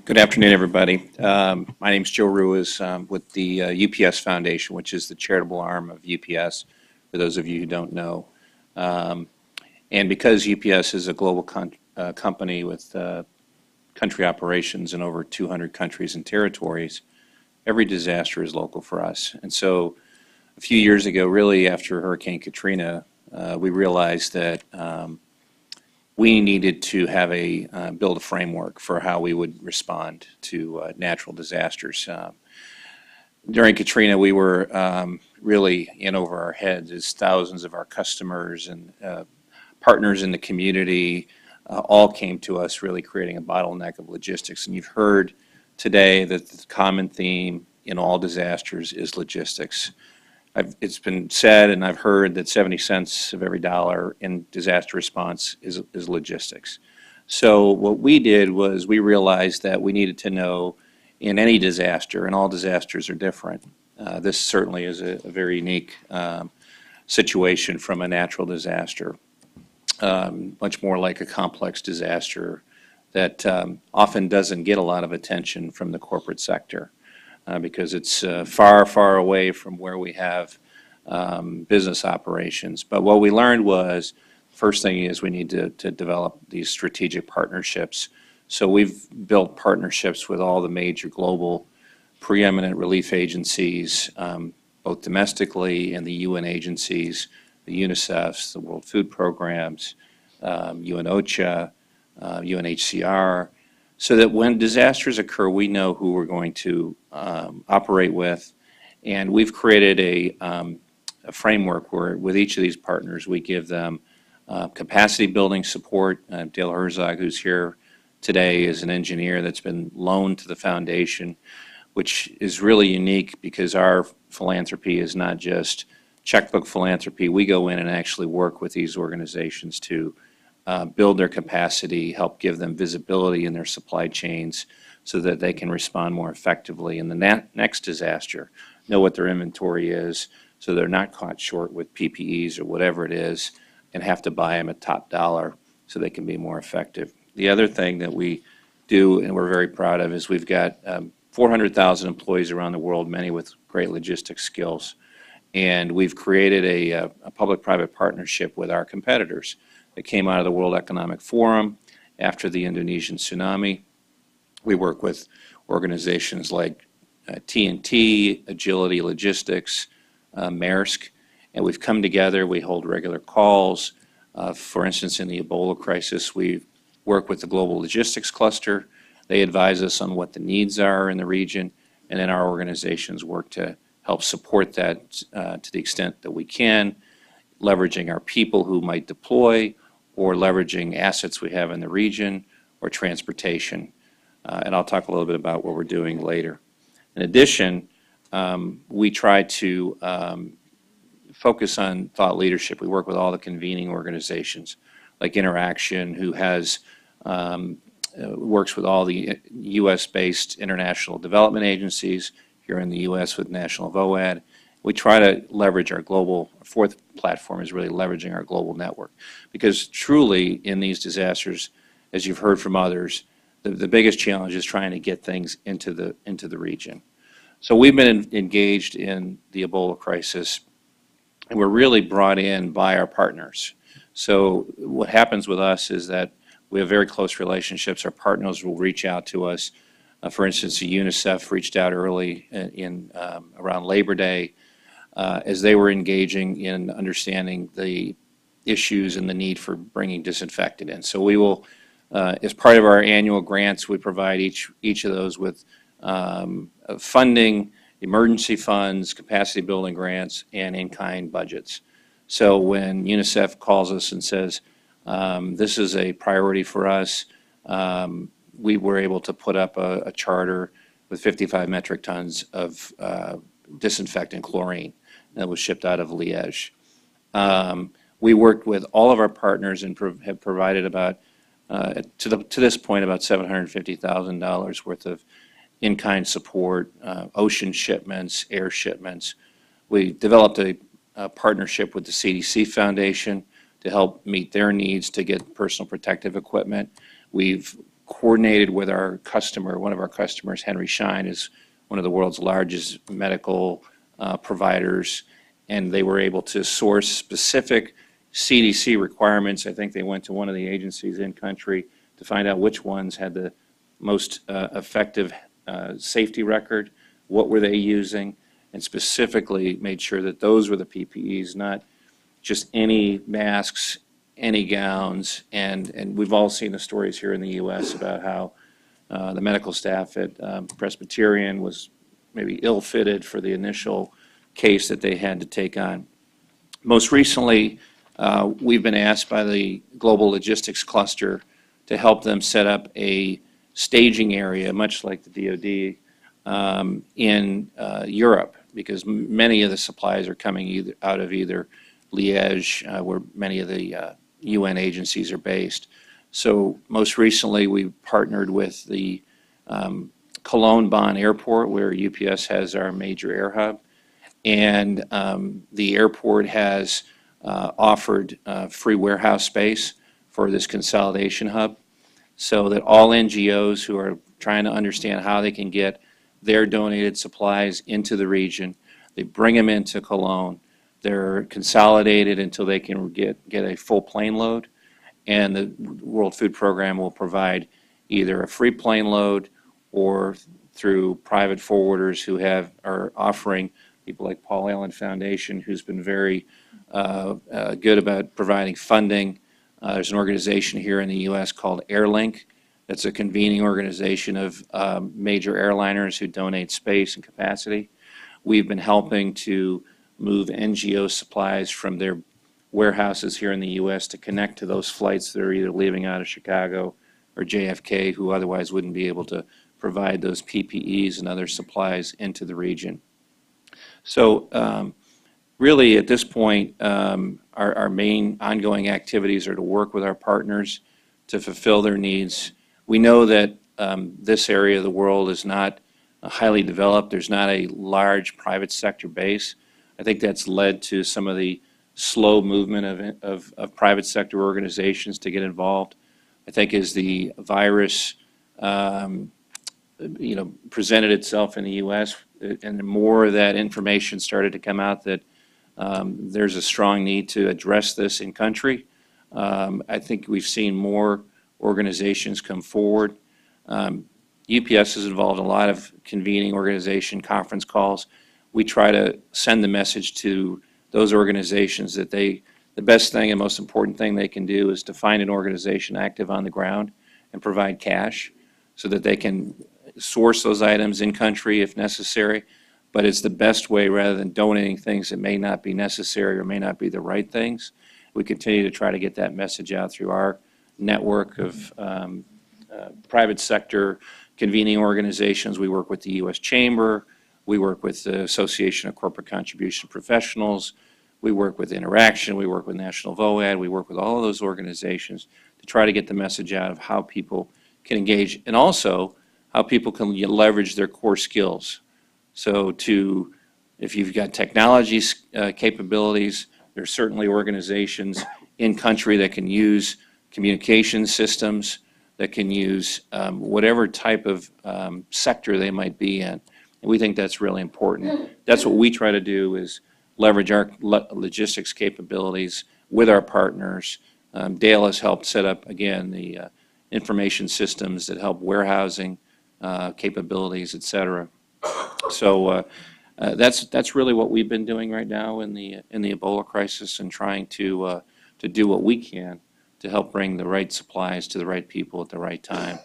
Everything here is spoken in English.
Good afternoon, everybody. My name is Joe Ruiz with the UPS Foundation, which is the charitable arm of UPS, for those of you who don't know. Um, and because UPS is a global company with country operations in over 200 countries and territories, every disaster is local for us. And so a few years ago, really after Hurricane Katrina, we realized that we needed to have build a framework for how we would respond to natural disasters. During Katrina, we were really in over our heads as thousands of our customers and partners in the community all came to us, really creating a bottleneck of logistics. And you've heard today that the common theme in all disasters is logistics. It's been said, and I've heard that 70 cents of every dollar in disaster response is logistics. So what we did was we realized that we needed to know in any disaster, and all disasters are different. This certainly is a very unique situation from a natural disaster, much more like a complex disaster that often doesn't get a lot of attention from the corporate sector. Because it's far, far away from where we have business operations. But what we learned was, first thing is we need to develop these strategic partnerships. So we've built partnerships with all the major global preeminent relief agencies, both domestically and the UN agencies, the UNICEFs, the World Food Programs, UN OCHA, UNHCR, so that when disasters occur, we know who we're going to operate with. And we've created a framework where with each of these partners, we give them capacity building support. Dale Herzog, who's here today, is an engineer that's been loaned to the foundation, which is really unique because our philanthropy is not just checkbook philanthropy. We go in and actually work with these organizations to build their capacity, help give them visibility in their supply chains so that they can respond more effectively in the next disaster, know what their inventory is so they're not caught short with PPEs or whatever it is and have to buy them at top dollar so they can be more effective. The other thing that we do, and we're very proud of, is we've got 400,000 employees around the world, many with great logistics skills. And we've created a public-private partnership with our competitors that came out of the World Economic Forum after the Indonesian tsunami. We work with organizations like TNT, Agility Logistics, Maersk, and we've come together. We hold regular calls. For instance, in the Ebola crisis, we work with the Global Logistics Cluster. They advise us on what the needs are in the region, and then our organizations work to help support that to the extent that we can, leveraging our people who might deploy or leveraging assets we have in the region or transportation. And I'll talk a little bit about what we're doing later. In addition, we try to focus on thought leadership. We work with all the convening organizations like Interaction, who has works with all the U.S.-based international development agencies, here in the U.S. with National VOAD. We try to leverage our global, fourth platform is really leveraging our global network. Because truly in these disasters, as you've heard from others, the biggest challenge is trying to get things into the region. So we've been engaged in the Ebola crisis, and we're really brought in by our partners. So what happens with us is that we have very close relationships. Our partners will reach out to us. For instance, the UNICEF reached out early around Labor Day as they were engaging in understanding the issues and the need for bringing disinfectant in. So we will, as part of our annual grants, we provide each of those with funding, emergency funds, capacity building grants, and in-kind budgets. So when UNICEF calls us and says, this is a priority for us, we were able to put up a charter with 55 metric tons of disinfectant chlorine that was shipped out of Liège. We worked with all of our partners and have provided about, to this point, about $750,000 worth of in-kind support, ocean shipments, air shipments. We developed a partnership with the CDC Foundation to help meet their needs to get personal protective equipment. We've coordinated with our customer. One of our customers, Henry Schein, is one of the world's largest medical providers, and they were able to source specific CDC requirements. I think they went to one of the agencies in country to find out which ones had the most effective safety record, what were they using, and specifically made sure that those were the PPEs, not just any masks, any gowns. And we've all seen the stories here in the U.S. about how the medical staff at Presbyterian was maybe ill-fitted for the initial case that they had to take on. Most recently, we've been asked by the Global Logistics Cluster to help them set up a staging area, much like the DoD, in Europe, because many of the supplies are coming out of either Liège, where many of the UN agencies are based. So most recently, we partnered with the Cologne-Bonn Airport, where UPS has our major air hub, and the airport has offered free warehouse space for this consolidation hub, so that all NGOs who are trying to understand how they can get their donated supplies into the region, they bring them into Cologne. They're consolidated until they can get a full plane load, and the World Food Program will provide either a free plane load or through private forwarders who are offering, people like Paul Allen Foundation, who's been very good about providing funding. There's an organization here in the U.S. called Airlink. That's a convening organization of major airliners who donate space and capacity. We've been helping to move NGO supplies from their warehouses here in the U.S. to connect to those flights that are either leaving out of Chicago or JFK, who otherwise wouldn't be able to provide those PPEs and other supplies into the region. So really at this point, our main ongoing activities are to work with our partners to fulfill their needs. We know that this area of the world is not highly developed. There's not a large private sector base. I think that's led to some of the slow movement of private sector organizations to get involved. I think as the virus presented itself in the U.S. and more of that information started to come out that there's a strong need to address this in country, I think we've seen more organizations come forward. UPS is involved in a lot of convening organization conference calls. We try to send the message to those organizations that the best thing and most important thing they can do is to find an organization active on the ground and provide cash so that they can source those items in country if necessary. But it's the best way, rather than donating things that may not be necessary or may not be the right things. We continue to try to get that message out through our network of private sector convening organizations. We work with the U.S. Chamber. We work with the Association of Corporate Contribution Professionals. We work with Interaction. We work with National VOAD. We work with all of those organizations to try to get the message out of how people can engage and also how people can leverage their core skills. So if you've got technology capabilities, there are certainly organizations in country that can use communication systems, that can use whatever type of sector they might be in. And we think that's really important. That's what we try to do, is leverage our logistics capabilities with our partners. Dale has helped set up, again, the information systems that help warehousing capabilities, et cetera. So that's really what we've been doing right now in the Ebola crisis, and trying to do what we can to help bring the right supplies to the right people at the right time.